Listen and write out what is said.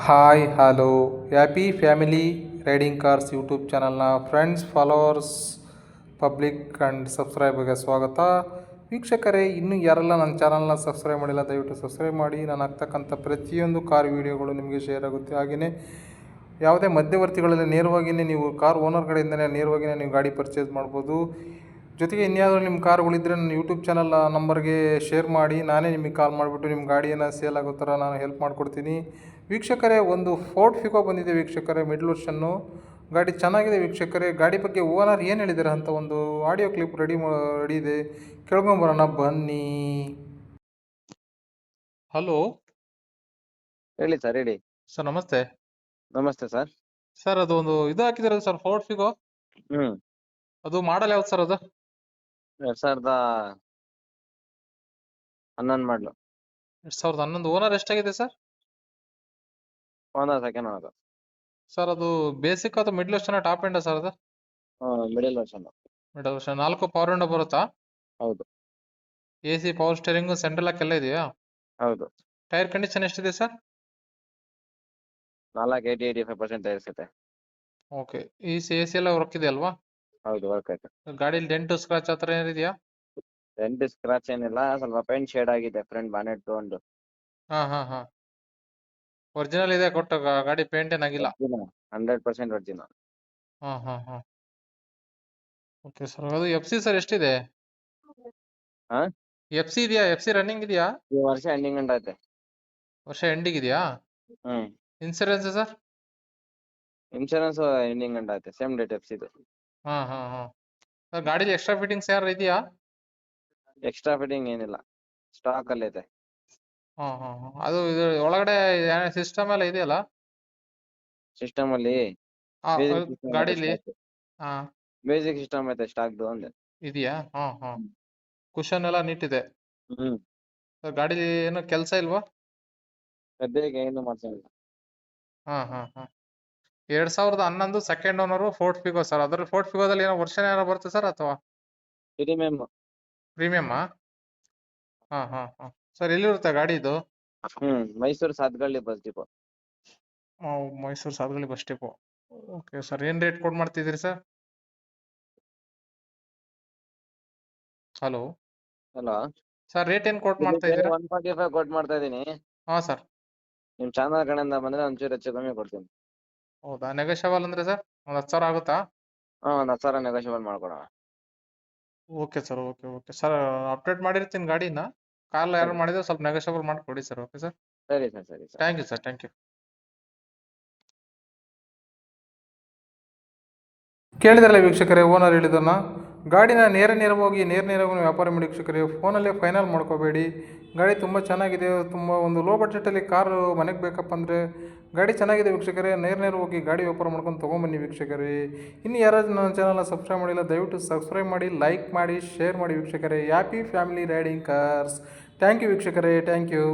Hi hello happy family riding cars YouTube ಚಾನಲ್ನ friends followers public and ಸಬ್ಸ್ಕ್ರೈಬರ್ಗೆ ಸ್ವಾಗತ. ವೀಕ್ಷಕರೇ, ಇನ್ನೂ ಯಾರೆಲ್ಲ ನನ್ನ ಚಾನಲ್ನ ಸಬ್ಸ್ಕ್ರೈಬ್ ಮಾಡಿಲ್ಲ ದಯವಿಟ್ಟು ಸಬ್ಸ್ಕ್ರೈಬ್ ಮಾಡಿ. ನಾನು ಆಗ್ತಕ್ಕಂಥ ಪ್ರತಿಯೊಂದು ಕಾರ್ ವೀಡಿಯೋಗಳು ನಿಮಗೆ ಶೇರ್ ಆಗುತ್ತೆ. ಹಾಗೆಯೇ ಯಾವುದೇ ಮಧ್ಯವರ್ತಿಗಳಲ್ಲಿ ನೇರವಾಗಿಯೇ ನೀವು ಕಾರ್ ಓನರ್ ಕಡೆಯಿಂದಲೇ ನೇರವಾಗಿಯೇ ನೀವು ಗಾಡಿ ಪರ್ಚೇಸ್ ಮಾಡ್ಬೋದು. ಜೊತೆಗೆ ಇನ್ಯಾವುದಾದ್ರು ನಿಮ್ಮ ಕಾರುಗಳಿದ್ದರೆ ನನ್ನ ಯೂಟ್ಯೂಬ್ ಚಾನಲ್ ನಂಬರ್ಗೆ ಶೇರ್ ಮಾಡಿ, ನಾನೇ ನಿಮಗೆ ಕಾಲ್ ಮಾಡಿಬಿಟ್ಟು ನಿಮ್ಮ ಗಾಡಿಯನ್ನು ಸೇಲ್ ಆಗೋ ಥರ ನಾನು ಹೆಲ್ಪ್ ಮಾಡಿಕೊಡ್ತೀನಿ. ವೀಕ್ಷಕರೇ, ಒಂದು ಫೋರ್ಡ್ ಫಿಗೋ ಬಂದಿದೆ ವೀಕ್ಷಕರೇ, ಮಿಡ್ಲ್ ವರ್ಷನ್ನು ಗಾಡಿ ಚೆನ್ನಾಗಿದೆ ವೀಕ್ಷಕರೇ. ಗಾಡಿ ಬಗ್ಗೆ ಓನರ್ ಏನು ಹೇಳಿದ್ದಾರೆ ಅಂತ ಒಂದು ಆಡಿಯೋ ಕ್ಲಿಪ್ ರೆಡಿ ಇದೆ, ಕೇಳ್ಕೊಂಬರೋಣ ಬನ್ನಿ. ಹಲೋ ಹೇಳಿ ಸರ್, ಹೇಳಿ ಸರ್, ನಮಸ್ತೆ. ನಮಸ್ತೆ ಸರ್. ಸರ್, ಅದು ಒಂದು ಇದು ಹಾಕಿದ್ದೀರಲ್ಲ ಸರ್, ಫೋರ್ಡ್ ಫಿಗೋ, ಹ್ಮ್ ಅದು ಮಾಡಲ್ ಯಾವ್ದು ಸರ್? ಅದು 2011 ಮಾಡಲು. 2011. ಓನರ್ ಎಷ್ಟಾಗಿದೆ sir? Owner second owner. Sir, ಅದು ಬೇಸಿಕ್ ಅಥವಾ ಮಿಡ್ಲ್ ವರ್ಷನ ಟಾಪ್ ಎಂಡ ಸರ್? ಅದು ಮಿಡಲ್ ವರ್ಷನ್. ಮಿಡಲ್ ವರ್ಷ. 4 ಪವರ್ ವಿಂಡೋ ಬರುತ್ತಾ? ಹೌದು AC, power steering, central lock ಎಲ್ಲ ಇದೆಯಾ? ಹೌದು. ಟೈರ್ ಕಂಡೀಷನ್ ಎಷ್ಟಿದೆ ಸರ್? 85% ಇರುತ್ತೆ. ಓಕೆ. AC ಎಲ್ಲ ವರ್ಕ್ ಇದೆ ಅಲ್ವಾ? ಹೌದು, ವರ್ಕ್ ಆಯ್ತು. ಗಾಡಿಲಿ ಡೆಂಟ್ ಸ್ಕ್ರಾಚ್ ಹತ್ರ ಏನಿದೆಯಾ? ಡೆಂಟ್ ಸ್ಕ್ರಾಚ್ ಏನಿಲ್ಲ, ಸ್ವಲ್ಪ ಪೇಂಟ್ ಶೇಡ್ ಆಗಿದೆ ಫ್ರಂಟ್ ಬಾನೆಟ್ ಒಂದು. ಹಾ ಹಾ ಹಾ. ಒರಿಜಿನಲ್ ಇದೆ ಕೊಟ್ಟು ಗಾಡಿ ಪೇಂಟ್ ಏನಾಗಿಲ್ಲ? 100% ಒರಿಜಿನಲ್. ಹಾ ಹಾ ಹಾ. ಓಕೆ ಸರ್, ಅದು FC ಸರ್ ಎಷ್ಟಿದೆ? ಹಾ, FC ಇದೆಯಾ? FC ರನ್ನಿಂಗ್ ಇದೆಯಾ? ಈ ವರ್ಷ ಎಂಡಿಂಗ್ ಗಂಟ ಐತೆ. ವರ್ಷ ಎಂಡಿಂಗ್ ಇದೆಯಾ? ಹ್ಮ್ ಇನ್ಸೂರೆನ್ಸ್ ಸರ್? ಇನ್ಶೂರೆನ್ಸ್ ಎಂಡಿಂಗ್ ಗಂಟ ಐತೆ, ಸೇಮ್ ಡೇಟ್ ಎಫ್ಸಿದು. ಹಾ ಹಾ ಹಾ. ಸರ್, ಗಾಡಿಲಿ ಎಕ್ಸ್ಟ್ರಾ ಫಿಟ್ಟಿಂಗ್ಸ್ ಯಾರು ಇದೆಯಾ? ಎಕ್ಸ್ಟ್ರಾ ಫಿಟ್ಟಿಂಗ್ ಏನಿಲ್ಲ, ಸ್ಟಾಕ್ ಅಲ್ಲಿ ಐತೆ. ಹಾ ಹಾ ಹಾ. ಅದು ಇದು ಒಳಗಡೆ ಸಿಸ್ಟಮ್ ಎಲ್ಲ ಇದೆಯಲ್ಲ? ಸಿಸ್ಟಮ್ ಅಲ್ಲಿ ಹಾ, ಬೇಸಿಕ್ ಸಿಸ್ಟಮ್ ಐತೆ, ಗಾಡಿಲಿ. ಹಾ, ಬೇಸಿಕ್ ಸಿಸ್ಟಮ್ ಐತೆ, ಸ್ಟಾಕ್ ಒಂದೇ. ಇದೆಯಾ? ಹಾ ಹಾ. ಕುಶನ್ ಎಲ್ಲ ನೀಟ್ ಇದೆ. ಹ್ಮ್ ಸರ್, ಗಾಡಿಲಿ ಏನು ಕೆಲಸ ಇಲ್ವಾ? ಸದ್ಯಕ್ಕೆ ಏನು ಮಾಡ್ಸಂಗಿಲ್ಲ. ಹಾ ಹಾ ಹಾ. 2011 second owner Ford Figo sir. ಅದ್ರಲ್ಲಿ ಫೋರ್ಡ್ ಫಿಗೋದಲ್ಲಿ ಏನೋ ವರ್ಷನ್ ಏನೋ ಬರುತ್ತೆ ಸರ್, ಅಥವಾ ಪ್ರೀಮಿಯಂ. ಪ್ರೀಮಿಯಮ್ಮಾ? ಹಾ ಹಾ ಹಾ. ಸರ್, ಎಲ್ಲಿರುತ್ತೆ ಗಾಡಿ ಇದು? Mysuru Sathagalli bus depot. Mysuru Sadhugalli bus depot. Okay sir, ಏನ್ ರೇಟ್ ಕೊಡ್ ಮಾಡ್ತಿದ್ದೀರಿ sir? Hello hello sir, rate ಏನ್ ಕೊಟ್ ಮಾಡ್ತಾ ಇದ್ದೀರಾ? 145 ಕೊಟ್ ಮಾಡ್ತಾ ಇದೀನಿ. ಹಾ ಸರ್. ನಿಮ್ ಚಾನಲ್ ಕಡೆಯಿಂದ ಬಂದ್ರೆ ಒಂಚೂರು ಹೆಚ್ಚು ಕಮ್ಮಿ ಕೊಡ್ತೀನಿ. ಹೌದಾ? ನೆಗೋಷಿಯಬಲ್ ಅಂದ್ರೆ ಸರ್ ಒಂದ್ 10,000 ಆಗುತ್ತಾ? ಒಂದ್ 10,000 ನೆಗೋಷಿಯಬಲ್ ಮಾಡ್ಕೊಡೋಣ. Okay sir, okay okay sir. Update ಮಾಡಿರ್ತೀನಿ ಗಾಡಿನ. ಕಾಲ್ ಯಾರು ಮಾಡಿದ್ರೆ ಸ್ವಲ್ಪ ನೆಗೋಷಿಯಬಲ್ ಮಾಡ್ಕೊಡಿ ಸರ್. Okay sir. ಸರಿ ಸರ್, ಸರಿ sir. Thank you sir, thank you. ಕೇಳಿದ್ರಲ್ಲ ವೀಕ್ಷಕರೇ, ಓನರ್ ಹೇಳಿದನ್ನ ಗಾಡಿನ ನೇರವಾಗಿ ವ್ಯಾಪಾರ ಮಾಡಿ ವೀಕ್ಷಕರೇ. ಫೋನಲ್ಲೇ ಫೈನಲ್ ಮಾಡ್ಕೋಬೇಡಿ. ಗಾಡಿ ತುಂಬ ಚೆನ್ನಾಗಿದೆ. ತುಂಬ ಒಂದು ಲೋ ಬಡ್ಜೆಟಲ್ಲಿ ಕಾರು ಮನೆಗೆ ಬೇಕಪ್ಪ ಅಂದರೆ ಗಾಡಿ ಚೆನ್ನಾಗಿದೆ ವೀಕ್ಷಕರೇ. ಹೋಗಿ ಗಾಡಿ ವ್ಯಾಪಾರ ಮಾಡ್ಕೊಂಡು ತೊಗೊಂಬನ್ನಿ ವೀಕ್ಷಕರೇ. ಇನ್ನು ಯಾರಾದರೂ ನನ್ನ ಚಾನಲ್ನ ಸಬ್ಸ್ಕ್ರೈಬ್ ಮಾಡಿಲ್ಲ ದಯವಿಟ್ಟು ಸಬ್ಸ್ಕ್ರೈಬ್ ಮಾಡಿ, ಲೈಕ್ ಮಾಡಿ, ಶೇರ್ ಮಾಡಿ ವೀಕ್ಷಕರೇ. Happy family riding cars. Thank you ವೀಕ್ಷಕರೇ, ಥ್ಯಾಂಕ್ ಯು.